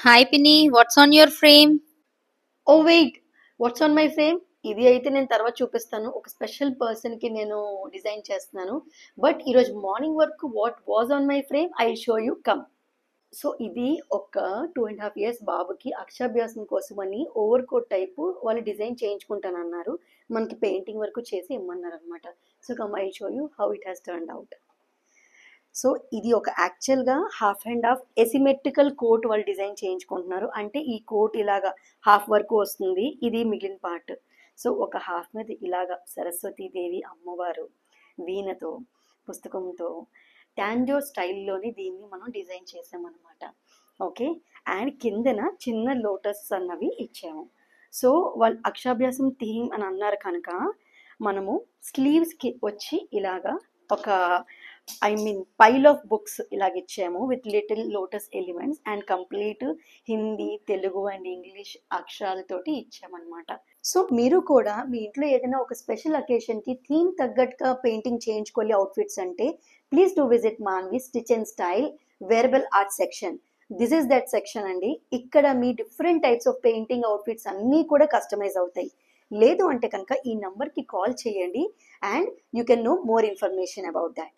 Hi Pinny, what's on your frame? Oh wait, what's on my frame? ఇది అయితే నేను తర్వాత చూపిస్తాను. ఒక స్పెషల్ పర్సన్కి నేను డిజైన్ చేస్తున్నాను. బట్ ఈరోజు మార్నింగ్ వరకు what was on my frame I show you come. So ఇది ఒక 2.5 years బాబుకి అక్షరాభ్యాసం కోసమని ఓవర్ కోట్ టైపు వాళ్ళు డిజైన్ చేయించుకుంటానన్నారు. మనకి పెయింటింగ్ వరకు చేసి ఇమ్మన్నారు అనమాట. So come I show you how it has turned out. So ఇది ఒక యాక్చువల్గా half and half asymmetrical coat వాళ్ళు డిజైన్ చేయించుకుంటున్నారు. అంటే ఈ కోట్ ఇలాగా హాఫ్ వరకు వస్తుంది, ఇది మిగిలిన పార్ట్. సో ఒక హాఫ్ మీద ఇలాగా సరస్వతీదేవి అమ్మవారు వీణతో పుస్తకంతో టాంజో స్టైల్లోని దీన్ని మనం డిజైన్ చేసామన్నమాట. ఓకే, అండ్ కిందన చిన్న లోటస్ అన్నవి ఇచ్చాము. సో వాళ్ళు అక్షరాభ్యాసం థీమ్ అని అన్నారు కనుక మనము స్లీవ్స్కి వచ్చి ఇలాగా ఒక పైల్ ఆఫ్ బుక్స్ ఇలాగ ఇచ్చాము with little lotus elements and complete Hindi, Telugu and English అక్షరాలతోటి ఇచ్చామన్నమాట. సో మీరు కూడా మీ ఇంట్లో ఏదైనా ఒక స్పెషల్ అకేషన్కి థీమ్ తగ్గట్టుగా పెయింటింగ్ చేయించుకోవాలి అవుట్ఫిట్స్ అంటే please to visit Manvi stitch and style wearable art section. This is that section అండి. ఇక్కడ మీ different types of painting outfits అన్నీ కూడా కస్టమైజ్ అవుతాయి. లేదు అంటే కనుక ఈ నంబర్కి కాల్ చేయండి and you can know more information about that.